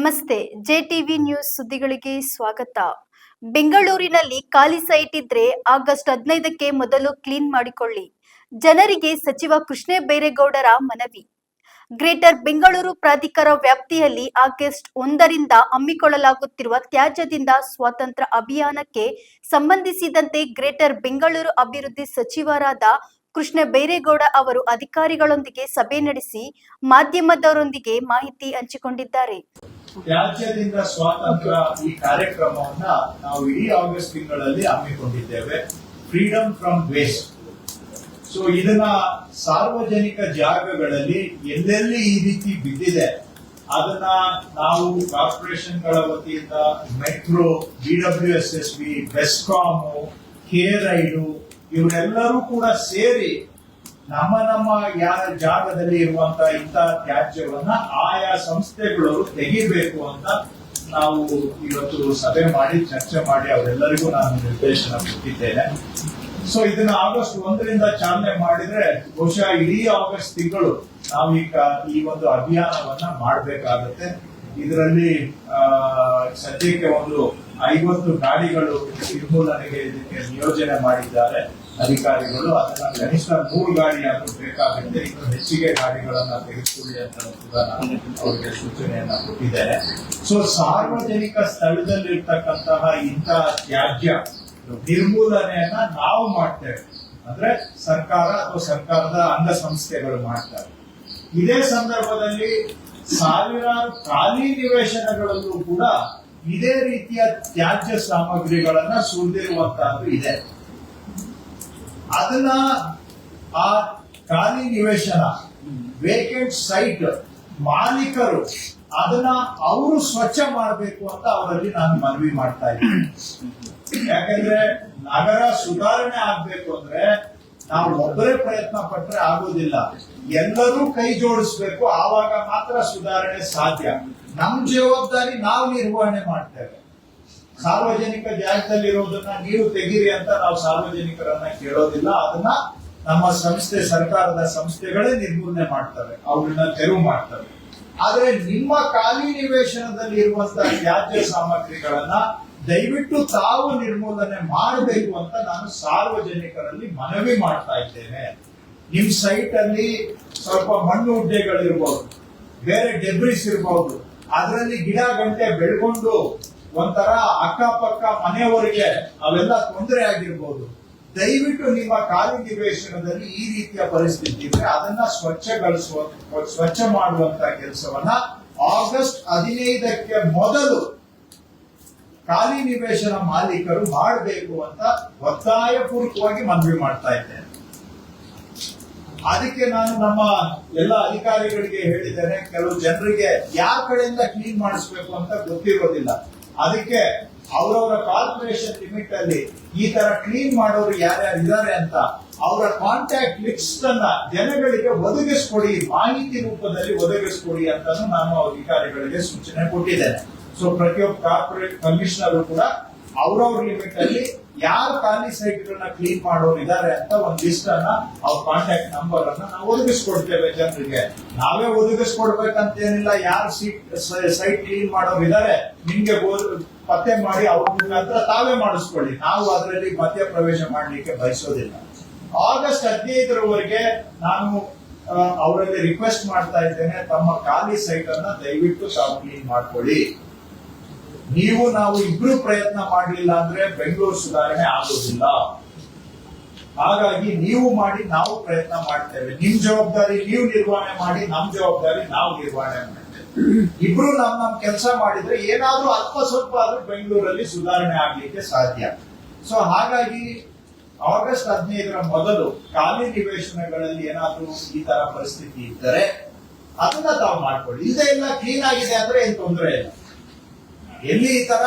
ನಮಸ್ತೆ, JTV news ಸುದ್ದಿಗಳಿಗೆ ಸ್ವಾಗತ. ಬೆಂಗಳೂರಿನಲ್ಲಿ ಖಾಲಿ ಸೈಟ್ ಇದ್ರೆ ಆಗಸ್ಟ್ 15ಕ್ಕೆ ಮೊದಲು ಕ್ಲೀನ್ ಮಾಡಿಕೊಳ್ಳಿ. ಜನರಿಗೆ ಸಚಿವ ಕೃಷ್ಣ ಬೈರೇಗೌಡರ ಮನವಿ. ಗ್ರೇಟರ್ ಬೆಂಗಳೂರು ಪ್ರಾಧಿಕಾರ ವ್ಯಾಪ್ತಿಯಲ್ಲಿ ಆಗಸ್ಟ್ 1ರಿಂದ ಹಮ್ಮಿಕೊಳ್ಳಲಾಗುತ್ತಿರುವ ತ್ಯಾಜ್ಯದಿಂದ ಸ್ವಾತಂತ್ರ್ಯ ಅಭಿಯಾನಕ್ಕೆ ಸಂಬಂಧಿಸಿದಂತೆ ಗ್ರೇಟರ್ ಬೆಂಗಳೂರು ಅಭಿವೃದ್ಧಿ ಸಚಿವರಾದ ಕೃಷ್ಣ ಬೈರೇಗೌಡ ಅವರು ಅಧಿಕಾರಿಗಳೊಂದಿಗೆ ಸಭೆ ನಡೆಸಿ ಮಾಧ್ಯಮದವರೊಂದಿಗೆ ಮಾಹಿತಿ ಹಂಚಿಕೊಂಡಿದ್ದಾರೆ. ತ್ಯಾಜ್ಯದಿಂದ ಸ್ವಾತಂತ್ರ್ಯ ಈ ಕಾರ್ಯಕ್ರಮವನ್ನ ನಾವು ಇಡೀ ಆಗಸ್ಟ್ ತಿಂಗಳಲ್ಲಿ ಹಮ್ಮಿಕೊಂಡಿದ್ದೇವೆ. Freedom from waste. ಸೊ ಇದನ್ನ ಸಾರ್ವಜನಿಕ ಜಾಗಗಳಲ್ಲಿ ಎಲ್ಲೆಲ್ಲಿ ಈ ರೀತಿ ಬಿದ್ದಿದೆ ಅದನ್ನ ನಾವು ಕಾರ್ಪೊರೇಷನ್ಗಳ ವತಿಯಿಂದ ಮೆಟ್ರೋ, BWSSB, ಬೆಸ್ಕಾಂ, KRIDE ಇವರೆಲ್ಲರೂ ಕೂಡ ಸೇರಿ ನಮ್ಮ ಜಾಗದಲ್ಲಿ ಇರುವಂತಹ ಇಂತಹ ತ್ಯಾಜ್ಯವನ್ನ ಆಯಾ ಸಂಸ್ಥೆಗಳು ತೆಗಿಬೇಕು ಅಂತ ನಾವು ಇವತ್ತು ಸಭೆ ಮಾಡಿ ಚರ್ಚೆ ಮಾಡಿ ಅವರೆಲ್ಲರಿಗೂ ನಾನು ನಿರ್ದೇಶನ ಕೊಟ್ಟಿದ್ದೇನೆ. ಸೊ ಇದನ್ನ ಆಗಸ್ಟ್ 1ರಿಂದ ಚಾಲನೆ ಮಾಡಿದ್ರೆ ಬಹುಶಃ ಇಡೀ ಆಗಸ್ಟ್ ತಿಂಗಳು ನಾವು ಈ ಒಂದು ಅಭಿಯಾನವನ್ನ ಮಾಡಬೇಕಾಗುತ್ತೆ. ಇದರಲ್ಲಿ ಸದ್ಯಕ್ಕೆ ಒಂದು 50 ಗಾಡಿಗಳು ನಿರ್ಮೂಲನೆಗೆ ಇದಕ್ಕೆ ನಿಯೋಜನೆ ಮಾಡಿದ್ದಾರೆ ಅಧಿಕಾರಿಗಳು. ಅದನ್ನ ಕನಿಷ್ಠ 3 ಗಾಡಿ ಆದ್ರೂ ಬೇಕಾಗುತ್ತೆ. ಇನ್ನು ಹೆಚ್ಚಿಗೆ ಗಾಡಿಗಳನ್ನ ತೆಗೆದುಕೊಳ್ಳಿ ಅಂತ ಕೂಡ ನಾನು ಅವರಿಗೆ ಸೂಚನೆಯನ್ನ ಕೊಟ್ಟಿದ್ದೇನೆ. ಸೊ ಸಾರ್ವಜನಿಕ ಸ್ಥಳದಲ್ಲಿರ್ತಕ್ಕಂತಹ ಇಂತಹ ತ್ಯಾಜ್ಯ ನಿರ್ಮೂಲನೆಯನ್ನ ನಾವು ಮಾಡ್ತೇವೆ, ಅಂದ್ರೆ ಸರ್ಕಾರ ಅಥವಾ ಸರ್ಕಾರದ ಅಂಗಸಂಸ್ಥೆಗಳು ಮಾಡ್ತಾರೆ. ಇದೇ ಸಂದರ್ಭದಲ್ಲಿ ಸಾವಿರಾರು ಖಾಲಿ ನಿವೇಶನಗಳಲ್ಲೂ ಕೂಡ ಇದೇ ರೀತಿಯ ತ್ಯಾಜ್ಯ ಸಾಮಗ್ರಿಗಳನ್ನ ಸುರಿದಿರುವಂತಹದ್ದು ಇದೆ. ಅದನ್ನ ಆ ಖಾಲಿ ನಿವೇಶನ ವೇಕೆಂಟ್ ಸೈಟ್ ಮಾಲೀಕರು ಅದನ್ನ ಅವರು ಸ್ವಚ್ಛ ಮಾಡಬೇಕು ಅಂತ ಅವರಲ್ಲಿ ನಾನು ಮನವಿ ಮಾಡ್ತಾ ಇದ್ದೀನಿ. ಯಾಕಂದ್ರೆ ನಗರ ಸುಧಾರಣೆ ಆಗ್ಬೇಕು ಅಂದ್ರೆ ನಾವು ಒಬ್ಬರೇ ಪ್ರಯತ್ನ ಪಟ್ರೆ ಆಗೋದಿಲ್ಲ, ಎಲ್ಲರೂ ಕೈ ಜೋಡಿಸ್ಬೇಕು. ಆವಾಗ ಮಾತ್ರ ಸುಧಾರಣೆ ಸಾಧ್ಯ. ನಮ್ ಜವಾಬ್ದಾರಿ ನಾವು ನಿರ್ವಹಣೆ ಮಾಡ್ತೇವೆ. ಸಾರ್ವಜನಿಕ ಜಾಗದಲ್ಲಿರೋದನ್ನ ನೀವು ತೆಗೀರಿ ಅಂತ ನಾವು ಸಾರ್ವಜನಿಕರನ್ನ ಕೇಳೋದಿಲ್ಲ. ಅದನ್ನ ನಮ್ಮ ಸಂಸ್ಥೆ, ಸರ್ಕಾರದ ಸಂಸ್ಥೆಗಳೇ ನಿರ್ಮೂಲನೆ ಮಾಡ್ತವೆ, ಅವ್ರನ್ನ ತೆರವು ಮಾಡ್ತವೆ. ಆದ್ರೆ ನಿಮ್ಮ ಖಾಲಿ ನಿವೇಶನದಲ್ಲಿ ಇರುವಂತಹ ತ್ಯಾಜ್ಯ ಸಾಮಗ್ರಿಗಳನ್ನ ದಯವಿಟ್ಟು ತಾವು ನಿರ್ಮೂಲನೆ ಮಾಡಬೇಕು ಅಂತ ನಾನು ಸಾರ್ವಜನಿಕರಲ್ಲಿ ಮನವಿ ಮಾಡ್ತಾ ಇದ್ದೇನೆ. ನಿಮ್ ಸೈಟ್ ಅಲ್ಲಿ ಸ್ವಲ್ಪ ಮಣ್ಣು ಉಡ್ಡೆಗಳಿರ್ಬಹುದು, ಬೇರೆ ಡೆಬ್ರಿಸ್ ಇರಬಹುದು, ಅದರಲ್ಲಿ ಗಿಡ ಗಂಟೆ ಬೆಳ್ಕೊಂಡು ಒಂಥರ ಅಕ್ಕಪಕ್ಕ ಮನೆಯವರಿಗೆ ಅವೆಲ್ಲ ತೊಂದರೆ ಆಗಿರ್ಬೋದು. ದಯವಿಟ್ಟು ನಿಮ್ಮ ಖಾಲಿ ನಿವೇಶನದಲ್ಲಿ ಈ ರೀತಿಯ ಪರಿಸ್ಥಿತಿ ಇದ್ರೆ ಅದನ್ನ ಸ್ವಚ್ಛ ಮಾಡುವಂತ ಕೆಲಸವನ್ನ ಆಗಸ್ಟ್ 15ಕ್ಕೆ ಮೊದಲು ಖಾಲಿ ನಿವೇಶನ ಮಾಲೀಕರು ಮಾಡಬೇಕು ಅಂತ ಒತ್ತಾಯಪೂರ್ವಕವಾಗಿ ಮನವಿ ಮಾಡ್ತಾ ಇದ್ದೇನೆ. ಅದಕ್ಕೆ ನಾನು ನಮ್ಮ ಎಲ್ಲ ಅಧಿಕಾರಿಗಳಿಗೆ ಹೇಳಿದ್ದೇನೆ. ಕೆಲವು ಜನರಿಗೆ ಯಾವ ಕಡೆಯಿಂದ ಕ್ಲೀನ್ ಮಾಡಿಸ್ಬೇಕು ಅಂತ ಗೊತ್ತಿರೋದಿಲ್ಲ. ಅದಕ್ಕೆ ಅವರವರ ಕಾರ್ಪೊರೇಷನ್ ಲಿಮಿಟ್ ಅಲ್ಲಿ ಈ ತರ ಕ್ಲೀನ್ ಮಾಡೋರು ಯಾರ್ಯಾರು ಇದ್ದಾರೆ ಅಂತ ಅವರ ಕಾಂಟ್ಯಾಕ್ಟ್ ಲಿಸ್ಟ್ ಅನ್ನ ಜನಗಳಿಗೆ ಒದಗಿಸ್ಕೊಡಿ, ಮಾಹಿತಿ ರೂಪದಲ್ಲಿ ಒದಗಿಸ್ಕೊಡಿ ಅಂತ ನಾನು ಅಧಿಕಾರಿಗಳಿಗೆ ಸೂಚನೆ ಕೊಟ್ಟಿದ್ದೇನೆ. ಸೊ ಪ್ರತಿಯೊಬ್ಬ ಕಾರ್ಪೊರೇಟ್ ಕಮಿಷನರ್ ಕೂಡ ಅವ್ರವ್ರ ಲಿಮಿಟ್ ಅಲ್ಲಿ ಯಾರು ಖಾಲಿ ಸೈಟ್ ಗಳನ್ನ ಕ್ಲೀನ್ ಮಾಡೋರು ಇದ್ದಾರೆ ಅಂತ ಒಂದು ಲಿಸ್ಟ್ ಅನ್ನ, ಅವ್ರ ಕಾಂಟ್ಯಾಕ್ಟ್ ನಂಬರ್ ಅನ್ನ ನಾವು ಒದಗಿಸ್ಕೊಡ್ತೇವೆ ಜನರಿಗೆ. ನಾವೇ ಒದಗಿಸ್ಕೊಡ್ಬೇಕಂತ ಏನಿಲ್ಲ. ಯಾರು ಸೈಟ್ ಕ್ಲೀನ್ ಮಾಡೋರು ಇದ್ದಾರೆ ನಿಮ್ಗೆ ಪತ್ತೆ ಮಾಡಿ ಅವ್ರ ಮುಖಾಂತರ ತಾವೇ ಮಾಡಿಸ್ಕೊಳ್ಳಿ. ನಾವು ಅದರಲ್ಲಿ ಮಧ್ಯ ಪ್ರವೇಶ ಮಾಡ್ಲಿಕ್ಕೆ ಬಯಸೋದಿಲ್ಲ. ಆಗಸ್ಟ್ 15ರವರೆಗೆ ನಾನು ಅವರಲ್ಲಿ ರಿಕ್ವೆಸ್ಟ್ ಮಾಡ್ತಾ ಇದ್ದೇನೆ, ತಮ್ಮ ಖಾಲಿ ಸೈಟ್ ಅನ್ನ ದಯವಿಟ್ಟು ತಾವು ಕ್ಲೀನ್ ಮಾಡ್ಕೊಳ್ಳಿ. ನಾವು ಇಬ್ರು ಪ್ರಯತ್ನ ಮಾಡಲಿಲ್ಲ ಅಂದ್ರೆ ಬೆಂಗಳೂರು ಸುಧಾರಣೆ ಆಗೋದಿಲ್ಲ. ಹಾಗಾಗಿ ನೀವು ಮಾಡಿ, ನಾವು ಪ್ರಯತ್ನ ಮಾಡ್ತೇವೆ. ನಿಮ್ ಜವಾಬ್ದಾರಿ ನೀವು ನಿರ್ವಹಣೆ ಮಾಡಿ, ನಮ್ ಜವಾಬ್ದಾರಿ ನಾವು ನಿರ್ವಹಣೆ ಮಾಡ್ತೇವೆ. ಇಬ್ರು ನಮ್ ಕೆಲಸ ಮಾಡಿದ್ರೆ ಏನಾದ್ರೂ ಅಲ್ಪ ಸ್ವಲ್ಪ ಆದ್ರೂ ಬೆಂಗಳೂರಲ್ಲಿ ಸುಧಾರಣೆ ಆಗ್ಲಿಕ್ಕೆ ಸಾಧ್ಯ. ಸೊ ಹಾಗಾಗಿ ಆಗಸ್ಟ್ 15ರ ಮೊದಲು ಖಾಲಿ ನಿವೇಶನಗಳಲ್ಲಿ ಏನಾದ್ರೂ ಈ ತರ ಪರಿಸ್ಥಿತಿ ಇದ್ದರೆ ಅದನ್ನ ತಾವು ಮಾಡ್ಕೊಳ್ಳಿ. ಇಲ್ಲದೆ ಇಲ್ಲ, ಕ್ಲೀನ್ ಆಗಿದೆ ಅಂದ್ರೆ ಏನ್ ತೊಂದರೆ ಇಲ್ಲ. ಎಲ್ಲಿ ಈ ತರ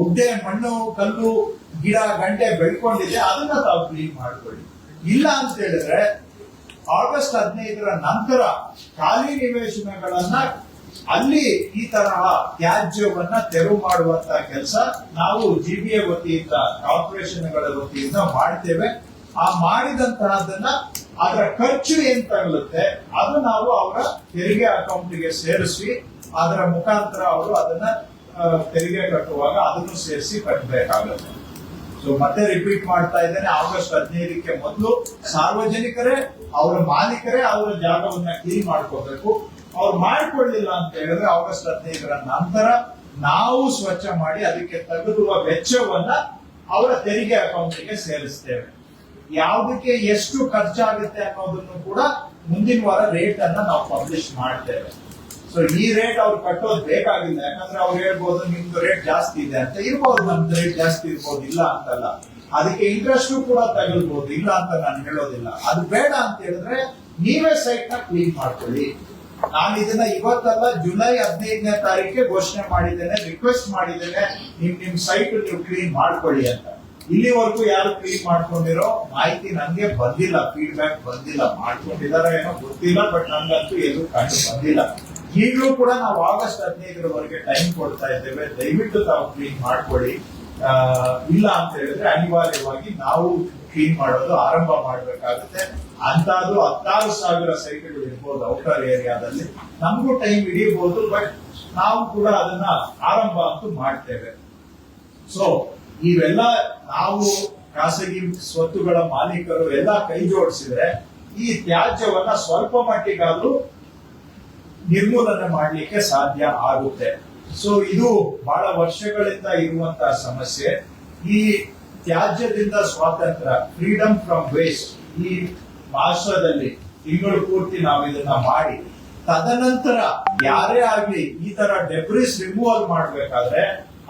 ಉಡ್ಡೆ, ಮಣ್ಣು, ಕಲ್ಲು, ಗಿಡ ಗಂಟೆ ಬೆಳ್ಕೊಂಡಿದೆ ಅದನ್ನ ತಾವು ಕ್ಲೀನ್ ಮಾಡ್ಕೊಳ್ಳಿ. ಇಲ್ಲ ಅಂತ ಹೇಳಿದ್ರೆ ಆಗಸ್ಟ್ 15ರ ನಂತರ ಖಾಲಿ ನಿವೇಶನಗಳನ್ನ ಅಲ್ಲಿ ಈ ತರಹ ತ್ಯಾಜ್ಯವನ್ನ ತೆರವು ಮಾಡುವಂತ ಕೆಲಸ ನಾವು GBA ವತಿಯಿಂದ, ಕಾರ್ಪೊರೇಷನ್ಗಳ ವತಿಯಿಂದ ಮಾಡ್ತೇವೆ. ಆ ಮಾಡಿದಂತಹದನ್ನ ಅದರ ಖರ್ಚು ಏನ್ ತಗಲುತ್ತೆ ಅದು ನಾವು ಅವರ ತೆರಿಗೆ ಅಕೌಂಟ್ಗೆ ಸೇರಿಸಿ ಅದರ ಮುಖಾಂತರ ಅವರು ಅದನ್ನ ತೆರಿಗೆ ಕಟ್ಟುವಾಗ ಅದನ್ನು ಸೇರಿಸಿ ಕಟ್ಟಬೇಕಾಗುತ್ತೆ. ಸೊ ಮತ್ತೆ ರಿಪೀಟ್ ಮಾಡ್ತಾ ಇದ್ದೇನೆ, ಆಗಸ್ಟ್ 15ಕ್ಕೆ ಮೊದಲು ಸಾರ್ವಜನಿಕರೇ, ಅವರ ಮಾಲೀಕರೇ ಅವರ ಜಾಗವನ್ನ ಕ್ಲೀನ್ ಮಾಡ್ಕೋಬೇಕು. ಅವ್ರು ಮಾಡ್ಕೊಳ್ಳಿಲ್ಲ ಅಂತ ಹೇಳಿದ್ರೆ ಆಗಸ್ಟ್ 15ರ ನಂತರ ನಾವು ಸ್ವಚ್ಛ ಮಾಡಿ ಅದಕ್ಕೆ ತಗುಲುವ ವೆಚ್ಚವನ್ನ ಅವರ ತೆರಿಗೆ ಅಕೌಂಟ್ಗೆ ಸೇರಿಸ್ತೇವೆ. ಯಾವುದಕ್ಕೆ ಎಷ್ಟು ಖರ್ಚಾಗುತ್ತೆ ಅನ್ನೋದನ್ನು ಕೂಡ ಮುಂದಿನ ವಾರ ರೇಟ್ ಅನ್ನ ನಾವು ಪಬ್ಲಿಷ್ ಮಾಡ್ತೇವೆ. ಸೊ ಈ ರೇಟ್ ಅವ್ರು ಕಟ್ಟೋದು ಬೇಕಾಗಿಲ್ಲ, ಯಾಕಂದ್ರೆ ಅವ್ರು ಹೇಳ್ಬೋದು ನಿಮ್ದು ರೇಟ್ ಜಾಸ್ತಿ ಇದೆ ಅಂತ. ಇರ್ಬೋದು, ನಮ್ದು ರೇಟ್ ಜಾಸ್ತಿ ಇರ್ಬೋದು, ಇಲ್ಲ ಅಂತಲ್ಲ. ಅದಕ್ಕೆ ಇಂಟ್ರೆಸ್ಟ್ ಕೂಡ ತಗೊಳ್ಬಹುದು, ಇಲ್ಲ ಅಂತ ನಾನು ಹೇಳೋದಿಲ್ಲ. ಅದು ಬೇಡ ಅಂತ ಹೇಳಿದ್ರೆ ನೀವೇ ಸೈಟ್ ನ ಕ್ಲೀನ್ ಮಾಡ್ಕೊಳ್ಳಿ. ನಾನು ಇದನ್ನ ಇವತ್ತಲ್ಲ ಜುಲೈ 15ನೇ ತಾರೀಕಿಗೆ ಘೋಷಣೆ ಮಾಡಿದ್ದೇನೆ, ರಿಕ್ವೆಸ್ಟ್ ಮಾಡಿದ್ದೇನೆ, ನಿಮ್ ಸೈಟ್ ನೀವು ಕ್ಲೀನ್ ಮಾಡ್ಕೊಳ್ಳಿ ಅಂತ. ಇಲ್ಲಿವರೆಗೂ ಯಾರು ಕ್ಲೀನ್ ಮಾಡ್ಕೊಂಡಿರೋ ಮಾಹಿತಿ ನನಗೆ ಬಂದಿಲ್ಲ, ಫೀಡ್ಬ್ಯಾಕ್ ಬಂದಿಲ್ಲ. ಮಾಡ್ಕೊಂಡಿದಾರ ಏನೋ ಗೊತ್ತಿಲ್ಲ, ಬಟ್ ನನ್ಗಂತೂ ಎಲ್ಲೂ ಕಂಡು ಬಂದಿಲ್ಲ. ಈಗಲೂ ಕೂಡ ನಾವು ಆಗಸ್ಟ್ 15ರವರೆಗೆ ಟೈಮ್ ಕೊಡ್ತಾ ಇದ್ದೇವೆ, ದಯವಿಟ್ಟು ತಾವು ಕ್ಲೀನ್ ಮಾಡ್ಕೊಳ್ಳಿ. ಇಲ್ಲ ಅಂತ ಹೇಳಿದ್ರೆ ಅನಿವಾರ್ಯವಾಗಿ ನಾವು ಕ್ಲೀನ್ ಮಾಡೋದು ಆರಂಭ ಮಾಡ್ಬೇಕಾಗುತ್ತೆ. ಅಂತದ್ದು 16,000 ಸೈಟ್ಗಳು ಇರ್ಬೋದು ಔಟರ್ ಏರಿಯಾದಲ್ಲಿ. ನಮಗೂ ಟೈಮ್ ಹಿಡಿಯಬಹುದು, ಬಟ್ ನಾವು ಕೂಡ ಅದನ್ನ ಆರಂಭ ಅಂತೂ ಮಾಡ್ತೇವೆ. ಸೊ ಇವೆಲ್ಲ ನಾವು ಖಾಸಗಿ ಸ್ವತ್ತುಗಳ ಮಾಲೀಕರು ಎಲ್ಲ ಕೈ ಜೋಡಿಸಿದ್ರೆ ಈ ತ್ಯಾಜ್ಯವನ್ನ ಸ್ವಲ್ಪ ಮಟ್ಟಿಗಾದ್ರೂ ನಿರ್ಮೂಲನೆ ಮಾಡಲಿಕ್ಕೆ ಸಾಧ್ಯ ಆಗುತ್ತೆ. ಸೊ ಇದು ಬಹಳ ವರ್ಷಗಳಿಂದ ಇರುವಂತಹ ಸಮಸ್ಯೆ. ಈ ತ್ಯಾಜ್ಯದಿಂದ ಸ್ವಾತಂತ್ರ್ಯ, ಫ್ರೀಡಮ್ ಫ್ರಮ್ ವೇಸ್ಟ್, ಈ ಮಾಸದಲ್ಲಿ ತಿಂಗಳು ಪೂರ್ತಿ ನಾವು ಇದನ್ನ ಮಾಡಿ ತದನಂತರ ಯಾರೇ ಆಗ್ಲಿ ಈ ತರ ಡೆಬ್ರಿಸ್ ರಿಮೂವಲ್ ಮಾಡ್ಬೇಕಾದ್ರೆ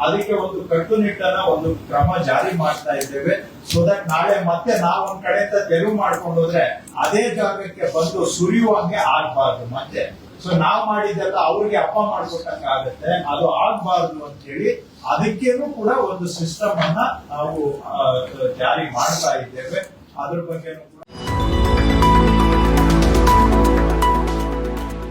ಅದಕ್ಕೆ ಒಂದು ಕಟ್ಟುನಿಟ್ಟನ ಒಂದು ಕ್ರಮ ಜಾರಿ ಮಾಡ್ತಾ ಇದ್ದೇವೆ. ಸೊ ದಟ್ ನಾಳೆ ಮತ್ತೆ ನಾವೊಂದ್ ಕಡೆಯಿಂದ ತೆರವು ಮಾಡ್ಕೊಂಡು ಹೋದ್ರೆ ಅದೇ ಜಾಗಕ್ಕೆ ಬಂದು ಸುರಿಯುವಂಗೆ ಆಗ್ಬಾರ್ದು ಮತ್ತೆ. ಸೊ ನಾವ್ ಮಾಡಿದ್ದೆಲ್ಲ ಅವ್ರಿಗೆ ಅಪ್ಪ ಮಾಡ್ಕೊಟ್ಟಂಗೆ ಆಗುತ್ತೆ, ಅದು ಆಗ್ಬಾರ್ದು ಅಂತ ಹೇಳಿ ಅದಕ್ಕೇನು ಕೂಡ ಒಂದು ಸಿಸ್ಟಮ್ ಅನ್ನ ನಾವು ಜಾರಿ ಮಾಡ್ತಾ ಇದ್ದೇವೆ. ಅದ್ರ ಬಗ್ಗೆ ಕೂಡ